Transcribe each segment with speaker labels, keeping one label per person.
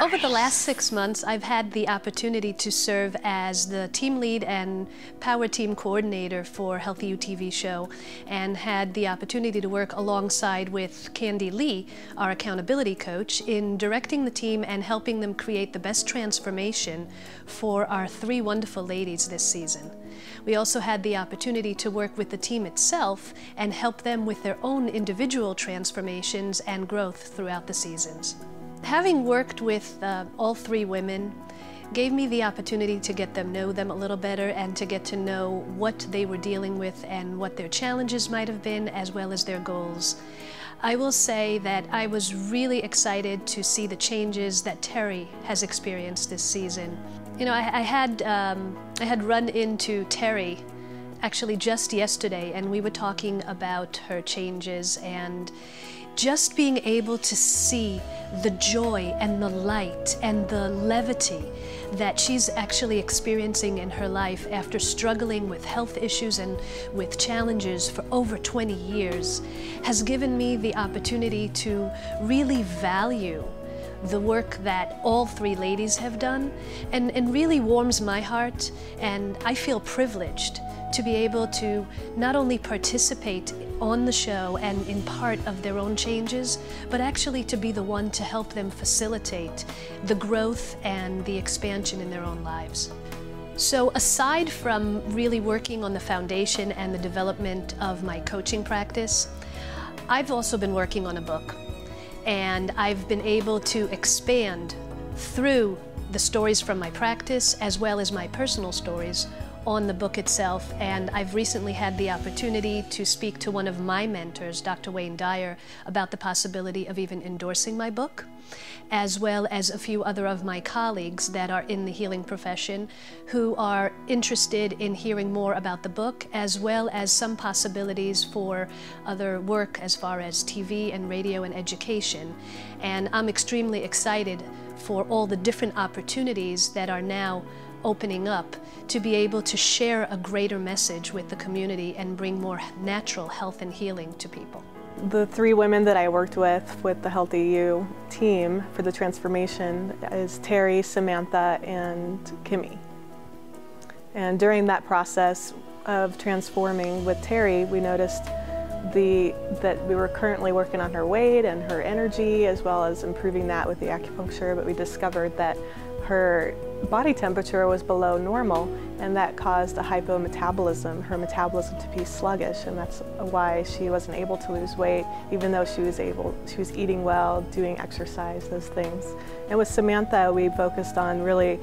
Speaker 1: Over the last 6 months, I've had the opportunity to serve as the team lead and power team coordinator for Healthy You TV show, and had the opportunity to work alongside with Candy Lee, our accountability coach, in directing the team and helping them create the best transformation for our 3 wonderful ladies this season. We also had the opportunity to work with the team itself and help them with their own individual transformations and growth throughout the seasons. Having worked with all 3 women gave me the opportunity to get them know them a little better and to get to know what they were dealing with and what their challenges might have been, as well as their goals. I will say that I was really excited to see the changes that Terry has experienced this season. You know, I had run into Terry actually just yesterday, and we were talking about her changes and just being able to see the joy and the light and the levity that she's actually experiencing in her life after struggling with health issues and with challenges for over 20 years has given me the opportunity to really value the work that all 3 ladies have done, and really warms my heart, and I feel privileged to be able to not only participate on the show and in part of their own changes, but actually to be the one to help them facilitate the growth and the expansion in their own lives. So aside from really working on the foundation and the development of my coaching practice, I've also been working on a book, and I've been able to expand through the stories from my practice as well as my personal stories on the book itself. And I've recently had the opportunity to speak to one of my mentors, Dr. Wayne Dyer, about the possibility of even endorsing my book, as well as a few other of my colleagues that are in the healing profession who are interested in hearing more about the book, as well as some possibilities for other work as far as TV and radio and education. And I'm extremely excited for all the different opportunities that are now opening up to be able to share a greater message with the community and bring more natural health and healing to people.
Speaker 2: The 3 women that I worked with the Healthy You team for the transformation is Terry, Samantha, and Kimmy. And during that process of transforming with Terry, we noticed that we were currently working on her weight and her energy, as well as improving that with the acupuncture, but we discovered that her body temperature was below normal, and that caused a hypometabolism, her metabolism to be sluggish, and that's why she wasn't able to lose weight, even though she was eating well, doing exercise, those things. And with Samantha, we focused on really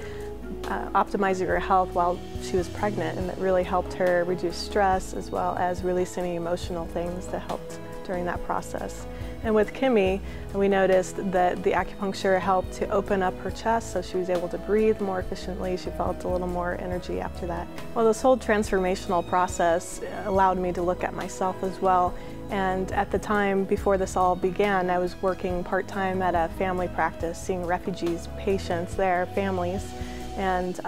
Speaker 2: optimizing her health while she was pregnant, and that really helped her reduce stress as well as release any emotional things that helped during that process. And with Kimmy, we noticed that the acupuncture helped to open up her chest, so she was able to breathe more efficiently. She felt a little more energy after that. Well, this whole transformational process allowed me to look at myself as well. And at the time before this all began, I was working part-time at a family practice, seeing refugees, patients, their families. And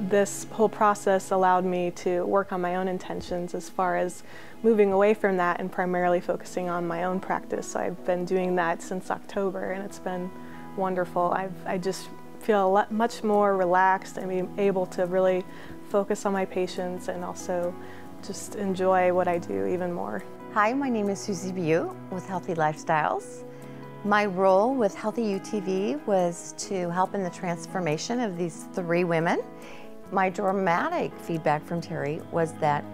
Speaker 2: this whole process allowed me to work on my own intentions as far as moving away from that and primarily focusing on my own practice. So I've been doing that since October, and it's been wonderful. I just feel much more relaxed and be able to really focus on my patients and also just enjoy what I do even more.
Speaker 3: Hi, my name is Susie Bew with Healthy Lifestyles. My role with Healthy You TV was to help in the transformation of these 3 women. My dramatic feedback from Terry was that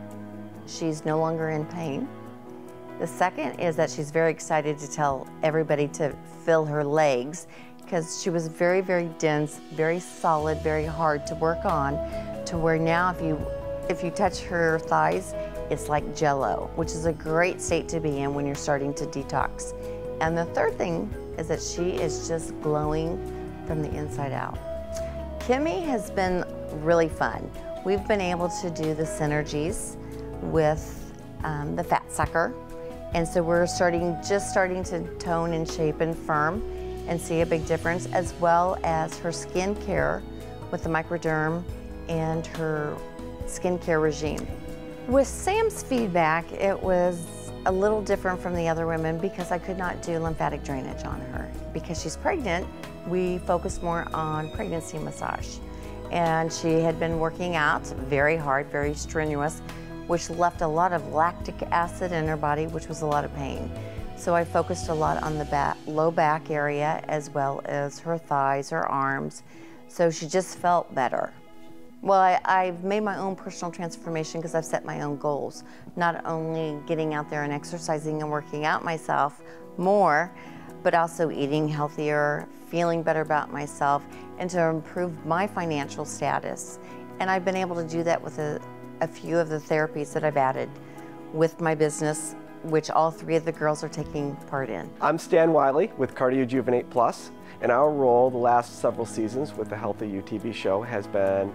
Speaker 3: she's no longer in pain. The second is that she's very excited to tell everybody to feel her legs, because she was very, very dense, very solid, very hard to work on, to where now if you touch her thighs, it's like Jell-O, which is a great state to be in when you're starting to detox. And the third thing is that she is just glowing from the inside out. Kimmy has been really fun. We've been able to do the synergies with the fat sucker. And so we're just starting to tone and shape and firm and see a big difference, as well as her skin care with the microderm and her skincare regime. With Sam's feedback, it was a little different from the other women because I could not do lymphatic drainage on her. Because she's pregnant, we focused more on pregnancy massage. And she had been working out very hard, very strenuous, which left a lot of lactic acid in her body, which was a lot of pain. So I focused a lot on the low back area, as well as her thighs, her arms, so she just felt better. Well, I've made my own personal transformation because I've set my own goals. Not only getting out there and exercising and working out myself more, but also eating healthier, feeling better about myself, and to improve my financial status. And I've been able to do that with a few of the therapies that I've added with my business, which all three of the girls are taking part in.
Speaker 4: I'm Stan Wiley with CardioJuvenate Plus, and our role the last several seasons with the Healthy You TV show has been,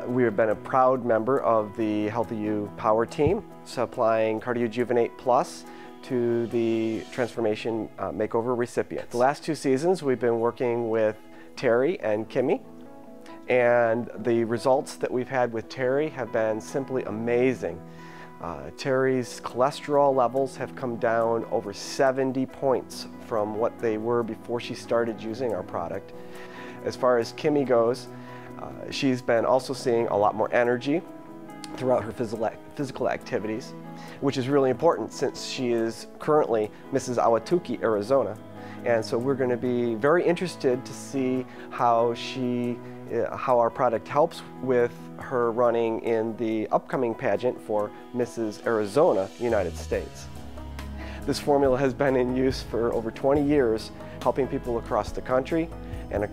Speaker 4: we have been a proud member of the Healthy You Power Team, supplying CardioJuvenate Plus to the Transformation Makeover recipients. The last 2 seasons we've been working with Terry and Kimmy, and the results that we've had with Terry have been simply amazing. Terry's cholesterol levels have come down over 70 points from what they were before she started using our product. As far as Kimmy goes, she's been also seeing a lot more energy throughout her physical activities, which is really important since she is currently Mrs. Ahwatukee, Arizona. And so we're going to be very interested to see how our product helps with her running in the upcoming pageant for Mrs. Arizona, United States. This formula has been in use for over 20 years, helping people across the country and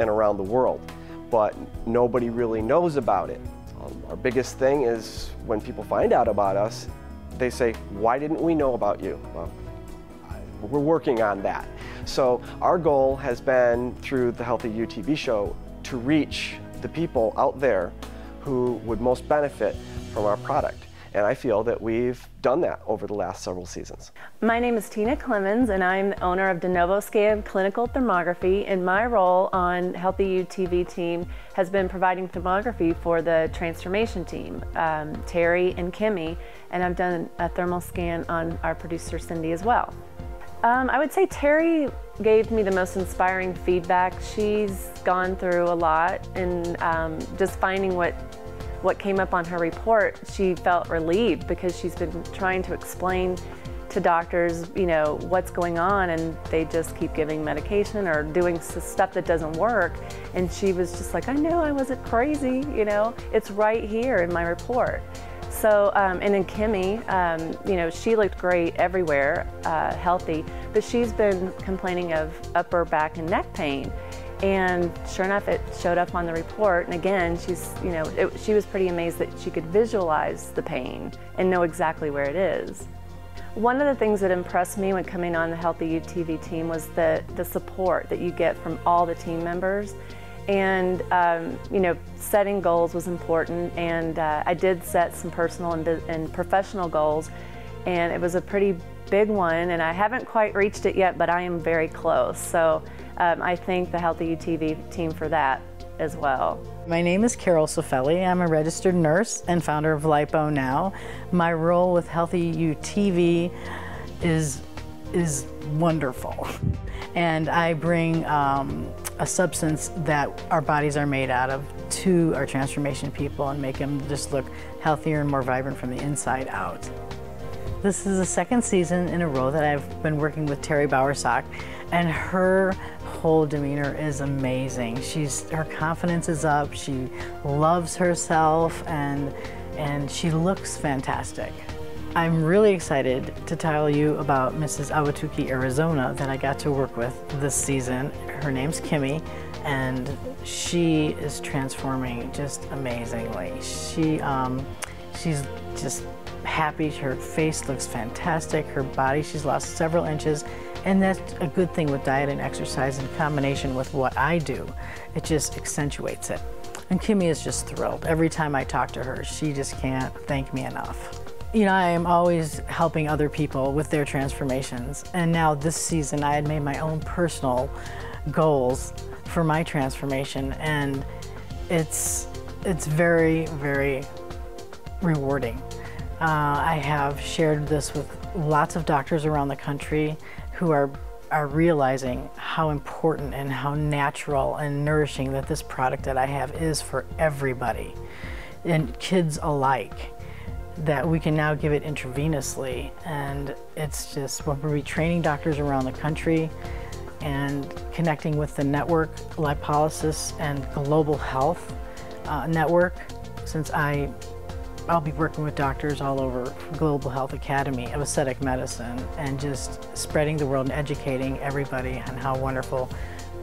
Speaker 4: around the world, but nobody really knows about it. Our biggest thing is when people find out about us, they say, "Why didn't we know about you?" Well, we're working on that. So our goal has been, through the Healthy You TV show, to reach the people out there who would most benefit from our product. And I feel that we've done that over the last several seasons.
Speaker 5: My name is Tina Clemens, and I'm the owner of DeNovoScan Clinical Thermography, and my role on Healthy You TV team has been providing thermography for the transformation team, Terry and Kimmy, and I've done a thermal scan on our producer Cindy as well. I would say Terry gave me the most inspiring feedback. She's gone through a lot, and just finding what came up on her report, she felt relieved because she's been trying to explain to doctors, you know, what's going on, and they just keep giving medication or doing stuff that doesn't work. And she was just like, I know I wasn't crazy, you know, it's right here in my report. So, and then Kimmy, you know, she looked great everywhere, healthy, but she's been complaining of upper back and neck pain. And sure enough, it showed up on the report. And again, she's, you know, she was pretty amazed that she could visualize the pain and know exactly where it is. One of the things that impressed me when coming on the Healthy You TV team was the support that you get from all the team members. And, you know, setting goals was important, and I did set some personal and professional goals, and it was a pretty big one, and I haven't quite reached it yet, but I am very close. So I thank the Healthy You TV team for that as well.
Speaker 6: My name is Carol Sofelli. I'm a registered nurse and founder of Lipo Now. My role with Healthy You TV is wonderful. And I bring a substance that our bodies are made out of to our transformation people and make them just look healthier and more vibrant from the inside out. This is the 2nd season in a row that I've been working with Terry Bowersock, and her whole demeanor is amazing. Her confidence is up, she loves herself, and she looks fantastic. I'm really excited to tell you about Mrs. Ahwatukee, Arizona, that I got to work with this season. Her name's Kimmy, and she is transforming just amazingly. She's just happy. Her face looks fantastic. Her body, she's lost several inches, and that's a good thing with diet and exercise in combination with what I do. It just accentuates it. And Kimmy is just thrilled. Every time I talk to her, she just can't thank me enough. You know, I am always helping other people with their transformations, and now this season I had made my own personal goals for my transformation, and it's very, very rewarding. I have shared this with lots of doctors around the country who are realizing how important and how natural and nourishing that this product that I have is for everybody, and kids alike, that we can now give it intravenously. And it's just, we'll be training doctors around the country and connecting with the network, Lipolysis and Global Health Network, since I'll be working with doctors all over Global Health Academy of Aesthetic Medicine, and just spreading the word and educating everybody on how wonderful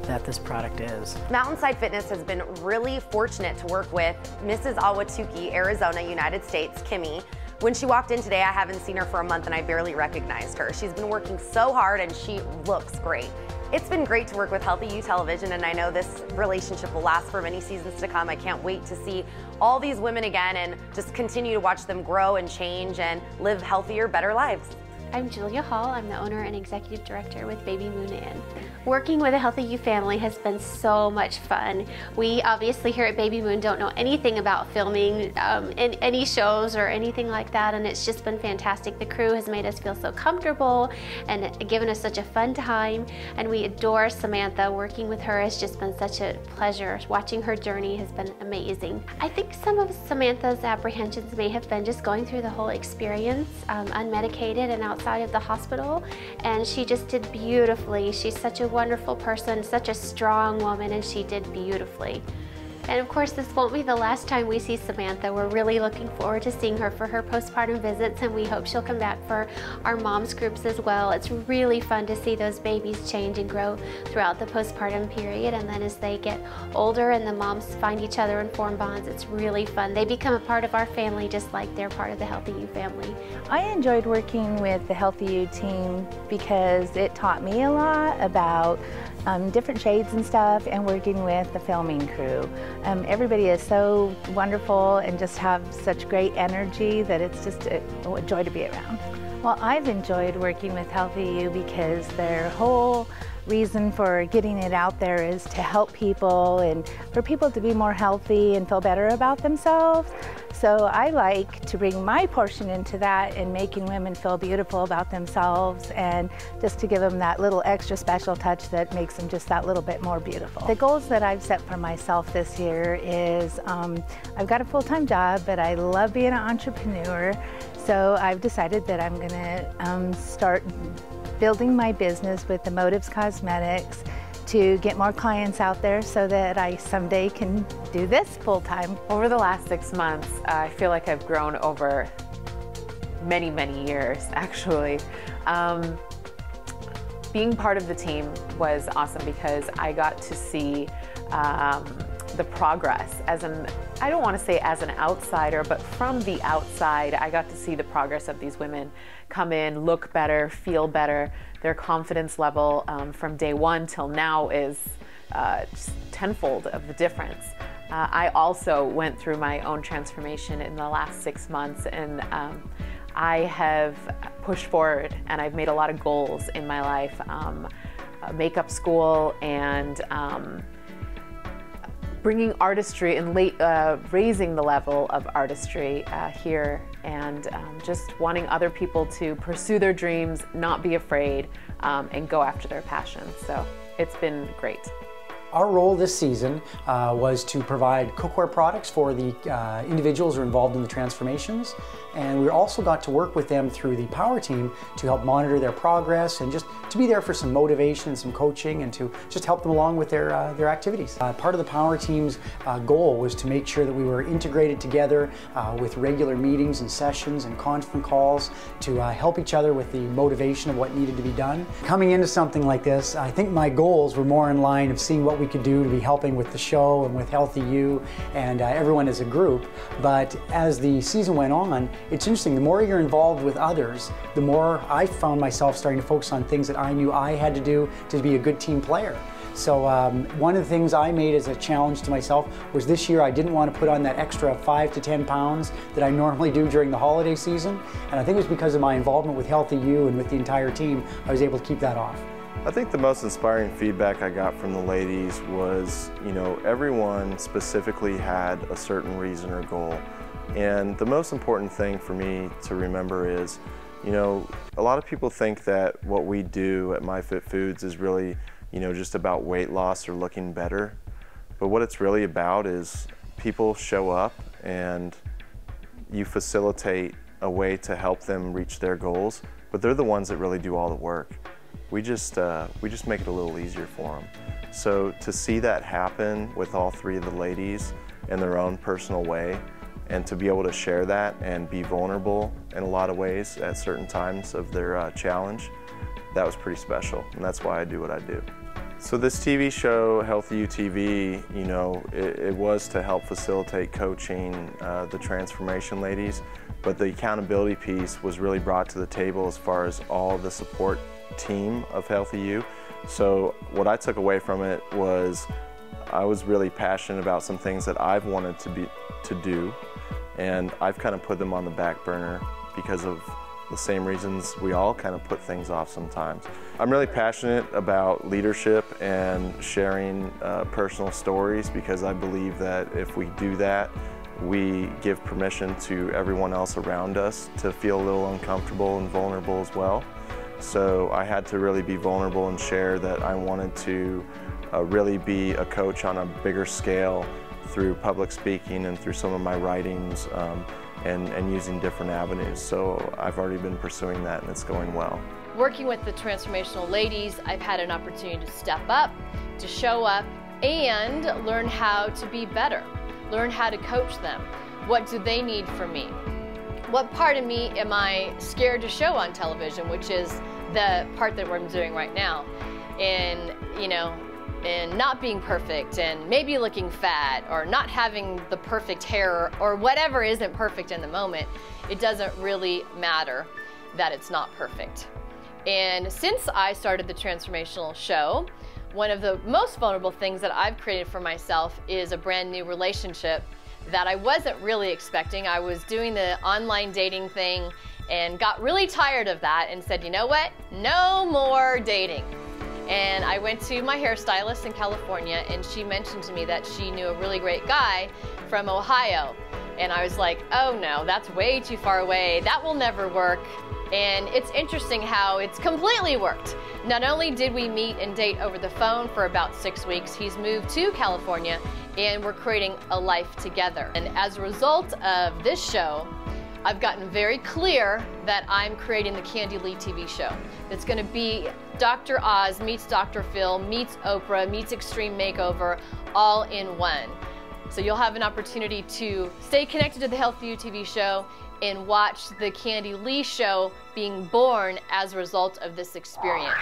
Speaker 6: that this product is.
Speaker 7: Mountainside Fitness has been really fortunate to work with Mrs. Ahwatukee, Arizona, United States, Kimmy. When she walked in today, I haven't seen her for a month and I barely recognized her. She's been working so hard and she looks great. It's been great to work with Healthy You Television, and I know this relationship will last for many seasons to come. I can't wait to see all these women again and just continue to watch them grow and change and live healthier, better lives.
Speaker 8: I'm Julia Hall. I'm the owner and executive director with Baby Moon Inn. Working with a Healthy You family has been so much fun. We obviously here at Baby Moon don't know anything about filming in any shows or anything like that, and it's just been fantastic. The crew has made us feel so comfortable and given us such a fun time, and we adore Samantha. Working with her has just been such a pleasure. Watching her journey has been amazing. I think some of Samantha's apprehensions may have been just going through the whole experience unmedicated and outside of the hospital, and she just did beautifully. She's such a wonderful person, such a strong woman, and she did beautifully. And of course, this won't be the last time we see Samantha. We're really looking forward to seeing her for her postpartum visits, and we hope she'll come back for our moms groups as well. It's really fun to see those babies change and grow throughout the postpartum period, and then as they get older and the moms find each other and form bonds, it's really fun. They become a part of our family just like they're part of the Healthy You family.
Speaker 9: I enjoyed working with the Healthy You team because it taught me a lot about different shades and stuff, and working with the filming crew. Everybody is so wonderful and just have such great energy that it's just a joy to be around. Well, I've enjoyed working with Healthy You because their whole reason for getting it out there is to help people and for people to be more healthy and feel better about themselves. So I like to bring my portion into that and making women feel beautiful about themselves, and just to give them that little extra special touch that makes them just that little bit more beautiful. The goals that I've set for myself this year is I've got a full-time job, but I love being an entrepreneur. So I've decided that I'm gonna start building my business with Emotives Cosmetics to get more clients out there so that I someday can do this full-time.
Speaker 10: Over the last 6 months, I feel like I've grown over many, many years, actually. Being part of the team was awesome because I got to see the progress I don't want to say as an outsider, but from the outside, I got to see the progress of these women come in, look better, feel better. Their confidence level from day one till now is just tenfold of the difference. I also went through my own transformation in the last 6 months, and I have pushed forward and I've made a lot of goals in my life. Makeup school and bringing artistry and raising the level of artistry here, and just wanting other people to pursue their dreams, not be afraid, and go after their passions. So it's been great.
Speaker 11: Our role this season was to provide cookware products for the individuals who are involved in the transformations, and we also got to work with them through the Power Team to help monitor their progress and just to be there for some motivation and some coaching and to just help them along with their activities. Part of the Power Team's goal was to make sure that we were integrated together with regular meetings and sessions and constant calls to help each other with the motivation of what needed to be done. Coming into something like this, I think my goals were more in line of seeing what we could do to be helping with the show and with Healthy You and everyone as a group. But as the season went on, it's interesting, the more you're involved with others, the more I found myself starting to focus on things that I knew I had to do to be a good team player. So one of the things I made as a challenge to myself was this year I didn't want to put on that extra 5 to 10 pounds that I normally do during the holiday season. And I think it was because of my involvement with Healthy You and with the entire team, I was able to keep that off.
Speaker 12: I think the most inspiring feedback I got from the ladies was, everyone specifically had a certain reason or goal. And the most important thing for me to remember is, a lot of people think that what we do at MyFit Foods is really you know, just about weight loss or looking better. But what it's really about is people show up and you facilitate a way to help them reach their goals, but they're the ones that really do all the work. We just make it a little easier for them. So to see that happen with all three of the ladies in their own personal way, and to be able to share that and be vulnerable in a lot of ways at certain times of their challenge, that was pretty special, and that's why I do what I do. So this TV show, Healthy You TV, you know, it was to help facilitate coaching the transformation ladies, but the accountability piece was really brought to the table as far as all the support team of Healthy You. So what I took away from it was I was really passionate about some things that I've wanted to do, and I've kind of put them on the back burner because of the same reasons we all kind of put things off sometimes. I'm really passionate about leadership and sharing personal stories, because I believe that if we do that, we give permission to everyone else around us to feel a little uncomfortable and vulnerable as well. So I had to really be vulnerable and share that I wanted to really be a coach on a bigger scale through public speaking and through some of my writings, and using different avenues. So I've already been pursuing that, and it's going well.
Speaker 13: Working with the transformational ladies, I've had an opportunity to step up, to show up, and learn how to be better, learn how to coach them. What do they need from me? What part of me am I scared to show on television, which is the part that we're doing right now, in, you know, in not being perfect and maybe looking fat or not having the perfect hair or whatever isn't perfect in the moment. It doesn't really matter that it's not perfect. And since I started the transformational show, one of the most vulnerable things that I've created for myself is a brand new relationship that I wasn't really expecting. I was doing the online dating thing and got really tired of that and said, you know what? No more dating. And I went to my hairstylist in California, and she mentioned to me that she knew a really great guy from Ohio. And I was like, oh no, that's way too far away. That will never work. And it's interesting how it's completely worked. Not only did we meet and date over the phone for about 6 weeks, he's moved to California, and we're creating a life together. And as a result of this show, I've gotten very clear that I'm creating the Candy Lee TV show. It's going to be Dr. Oz meets Dr. Phil, meets Oprah, meets Extreme Makeover, all in one. So you'll have an opportunity to stay connected to the Healthy You TV show and watch the Candy Lee show being born as a result of this experience.